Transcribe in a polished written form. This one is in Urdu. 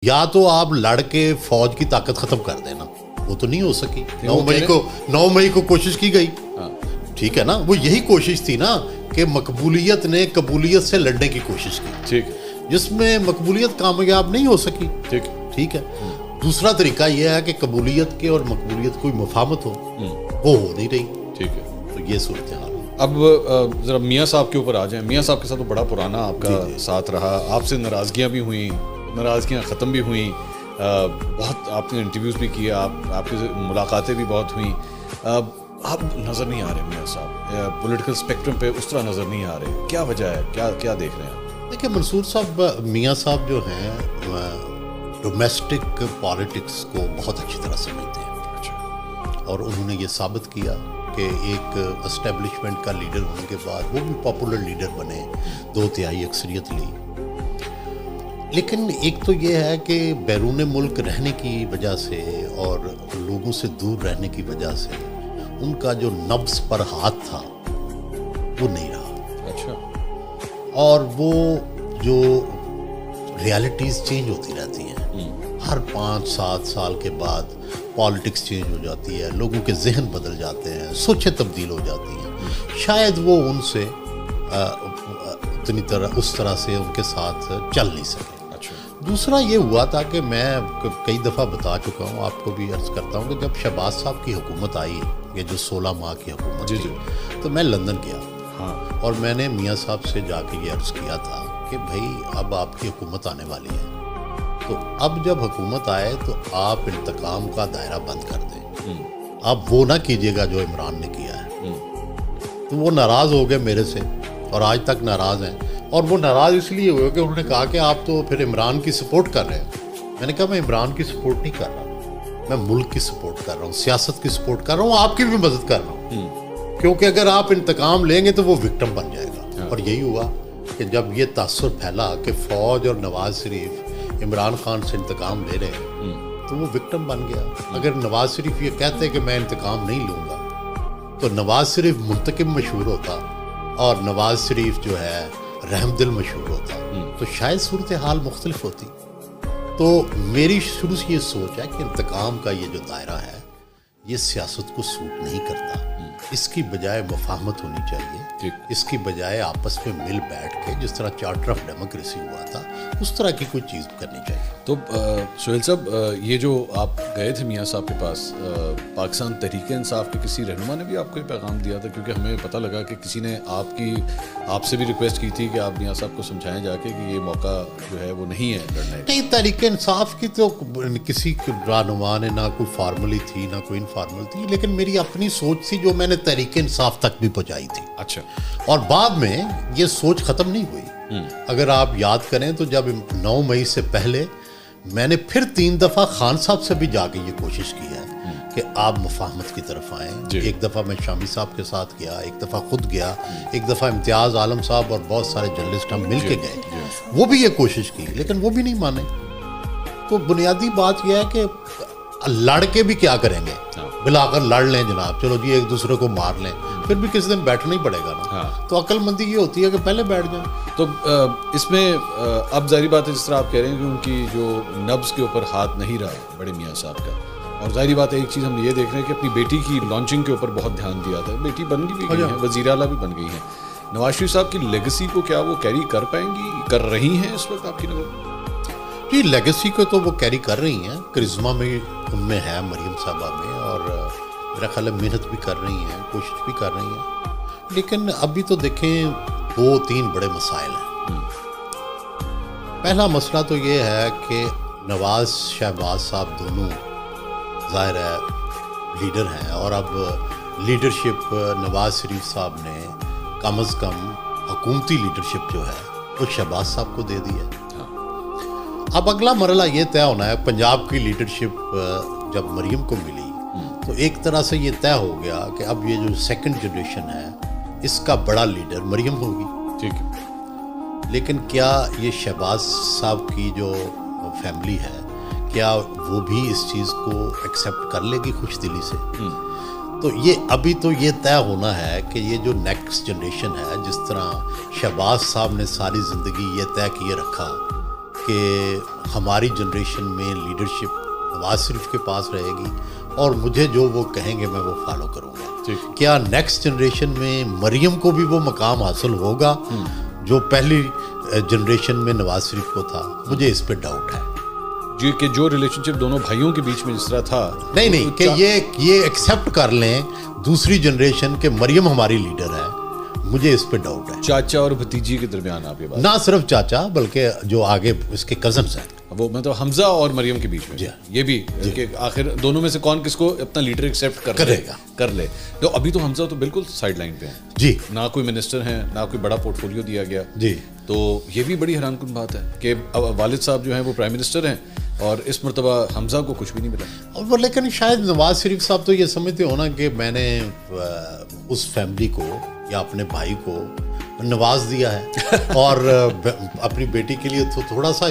یا تو آپ لڑ کے فوج کی طاقت ختم کر دینا، وہ تو نہیں ہو سکی. 9 مئی کو کوشش کی گئی، ٹھیک ہے نا، وہ یہی کوشش تھی نا کہ مقبولیت نے قبولیت سے لڑنے کی کوشش کی، ٹھیک، جس میں مقبولیت کامیاب نہیں ہو سکی، ٹھیک ہے. دوسرا طریقہ یہ ہے کہ قبولیت کے اور مقبولیت کوئی مفاہمت ہو، وہ ہو نہیں رہی، ٹھیک ہے. تو یہ صورتحال. اب ذرا میاں صاحب کے اوپر آ جائیں. میاں صاحب کے ساتھ تو بڑا پرانا آپ کا ساتھ رہا، آپ سے ناراضگیاں بھی ہوئیں، ناراضگیاں ختم بھی ہوئیں، بہت آپ نے انٹرویوز بھی کیا، آپ کی ملاقاتیں بھی بہت ہوئیں. آپ نظر نہیں آ رہے میاں صاحب پولیٹیکل اسپیکٹرم پہ، اس طرح نظر نہیں آ رہے. کیا وجہ ہے؟ کیا دیکھ رہے ہیں آپ؟ دیکھیں منصور صاحب، میاں صاحب جو ہیں ڈومیسٹک پالیٹکس کو بہت اچھی طرح سمجھتے ہیں، اور انہوں نے یہ ثابت کیا کہ ایک اسٹیبلشمنٹ کا لیڈر ہونے کے بعد وہ بھی پاپولر لیڈر بنے، 2/3 اکثریت لی. لیکن ایک تو یہ ہے کہ بیرون ملک رہنے کی وجہ سے اور لوگوں سے دور رہنے کی وجہ سے ان کا جو نبض پر ہاتھ تھا وہ نہیں رہا. اچھا. اور وہ جو ریالٹیز چینج ہوتی رہتی ہیں، ہر 5-7 سال کے بعد پالیٹکس چینج ہو جاتی ہے، لوگوں کے ذہن بدل جاتے ہیں، سوچیں تبدیل ہو جاتی ہیں. شاید وہ ان سے اس طرح سے ان کے ساتھ چل نہیں سکے. دوسرا یہ ہوا تھا کہ میں کئی دفعہ بتا چکا ہوں، آپ کو بھی عرض کرتا ہوں کہ جب شہباز صاحب کی حکومت آئی، یہ جو 16 ماہ کی حکومت تھی، تو میں لندن گیا، اور میں نے میاں صاحب سے جا کے یہ عرض کیا تھا کہ بھائی اب آپ کی حکومت آنے والی ہے، تو اب جب حکومت آئے تو آپ انتقام کا دائرہ بند کر دیں، آپ وہ نہ کیجیے گا جو عمران نے کیا ہے. تو وہ ناراض ہو گئے میرے سے، اور آج تک ناراض ہیں. اور وہ ناراض اس لیے ہوئے کہ انہوں نے کہا کہ آپ تو پھر عمران کی سپورٹ کر رہے ہیں. میں نے کہا میں عمران کی سپورٹ نہیں کر رہا، میں ملک کی سپورٹ کر رہا ہوں، سیاست کی سپورٹ کر رہا ہوں، آپ کی بھی مدد کر رہا ہوں، کیونکہ اگر آپ انتقام لیں گے تو وہ وکٹم بن جائے گا. اور یہی ہوا کہ جب یہ تاثر پھیلا کہ فوج اور نواز شریف عمران خان سے انتقام لے رہے ہیں، تو وہ وکٹم بن گیا. اگر نواز شریف یہ کہتے کہ میں انتقام نہیں لوں گا تو نواز شریف منتقم مشہور ہوتا اور نواز شریف جو ہے رحم دل مشہور ہوتا، تو شاید صورتحال مختلف ہوتی. تو میری شروع سے یہ سوچ ہے کہ انتقام کا یہ جو دائرہ ہے یہ سیاست کو سوٹ نہیں کرتا. اس کی بجائے مفاہمت ہونی چاہیے، اس کی بجائے آپس میں مل بیٹھ کے جس طرح چارٹر آف ڈیموکریسی ہوا تھا اس طرح کی کوئی چیز کرنی چاہیے. تو سہیل صاحب، یہ جو آپ گئے تھے میاں صاحب کے پاس، پاکستان تحریک انصاف کے کسی رہنما نے بھی آپ کو یہ پیغام دیا تھا؟ کیونکہ ہمیں پتہ لگا کہ کسی نے آپ سے بھی ریکویسٹ کی تھی کہ آپ میاں صاحب کو سمجھائیں جا کے کہ یہ موقع جو ہے وہ نہیں ہے لڑنے. نہیں، تحریک انصاف کی تو کسی رہنما نے نہ کوئی فارملی تھی نہ کوئی انفارمل تھی، لیکن میری اپنی سوچ تھی جو میں نے تحریک انصاف تک بھی پہنچائی تھی. اچھا. اور بعد میں یہ سوچ ختم نہیں ہوئی. اگر آپ یاد کریں تو جب 9 مئی سے پہلے میں نے پھر 3 دفعہ خان صاحب سے بھی جا کے یہ کوشش کی ہے کہ آپ مفاہمت کی طرف آئیں. ایک دفعہ میں شامی صاحب کے ساتھ گیا، ایک دفعہ خود گیا، ایک دفعہ امتیاز عالم صاحب اور بہت سارے جرنلسٹ ہم مل کے گئے، وہ بھی یہ کوشش کی لیکن وہ بھی نہیں مانے. تو بنیادی بات یہ ہے کہ لڑ کے بھی کیا کریں گے، بلا کر لڑ لیں جناب، چلو جی ایک دوسرے کو مار لیں، پھر بھی کسی دن بیٹھنا ہی پڑے گا نا. تو عقل مندی یہ ہوتی ہے کہ پہلے بیٹھ جائیں. تو اس میں اب ظاہری بات ہے جس طرح آپ کہہ رہے ہیں کہ ان کی جو نبض کے اوپر ہاتھ نہیں رہا بڑے میاں صاحب کا، اور ظاہری بات ہے ایک چیز ہم یہ دیکھ رہے ہیں کہ اپنی بیٹی کی لانچنگ کے اوپر بہت دھیان دیا تھا. بیٹی بن بھی گئی ہیں، وزیر اعلیٰ بھی بن گئی ہیں. نواز شریف صاحب کی لیگسی کو کیا وہ کیری کر پائیں گی، کر رہی ہیں اس وقت آپ کی نظر؟ جی، لیگسی کو تو وہ کیری کر رہی ہیں. کرزما میں ان میں ہے، مریم صاحبہ میں، اور میرا خیال ہے محنت بھی کر رہی ہیں، کوشش بھی کر رہی ہیں. لیکن ابھی تو دیکھیں 2-3 بڑے مسائل ہیں. پہلا مسئلہ تو یہ ہے کہ نواز شہباز صاحب دونوں ظاہر ہے لیڈر ہیں، اور اب لیڈرشپ نواز شریف صاحب نے کم از کم حکومتی لیڈرشپ جو ہے وہ شہباز صاحب کو دے دی ہے. اب اگلا مرحلہ یہ طے ہونا ہے، پنجاب کی لیڈرشپ جب مریم کو ملی تو ایک طرح سے یہ طے ہو گیا کہ اب یہ جو سیکنڈ جنریشن ہے اس کا بڑا لیڈر مریم ہوگی. ٹھیک ہے. لیکن کیا یہ شہباز صاحب کی جو فیملی ہے کیا وہ بھی اس چیز کو ایکسیپٹ کر لے گی خوش دلی سے؟ تو یہ ابھی تو یہ طے ہونا ہے کہ یہ جو نیکسٹ جنریشن ہے، جس طرح شہباز صاحب نے ساری زندگی یہ طے کیے رکھا کہ ہماری جنریشن میں لیڈرشپ نواز شریف کے پاس رہے گی اور مجھے جو وہ کہیں گے میں وہ فالو کروں گا. کیا نیکسٹ جنریشن میں مریم کو بھی وہ مقام حاصل ہوگا جو پہلی جنریشن میں نواز شریف کو تھا؟ مجھے اس پہ ڈاؤٹ ہے جی کہ جو ریلیشن شپ دونوں بھائیوں کے بیچ میں جس طرح تھا نہیں کہ یہ ایکسیپٹ کر لیں دوسری جنریشن کہ مریم ہماری لیڈر ہے. مجھے اس پہ ڈاؤٹ ہے. چاچا اور بھتیجی کے درمیان آپ یہ بات نہ صرف چاچا بلکہ جو آگے اس کے کزنس ہیں وہ مطلب حمزہ اور مریم کے بیچ میں یہ بھی کہ آخر دونوں میں سے کون کس کو اپنا لیڈر ایکسیپٹ کر لے. تو ابھی تو حمزہ تو بالکل سائیڈ لائن پہ ہیں جی, نہ کوئی منسٹر ہیں نہ کوئی بڑا پورٹ فولیو دیا گیا جی. تو یہ بھی بڑی حیران کن بات ہے کہ والد صاحب جو ہیں وہ پرائم منسٹر ہیں اور اس مرتبہ حمزہ کو کچھ بھی نہیں ملا. اور لیکن شاید نواز شریف صاحب تو یہ سمجھتے ہو نا کہ میں نے اس فیملی کو یا اپنے بھائی کو نواز دیا ہے اور اپنی بیٹی کے لیے تو تھوڑا سا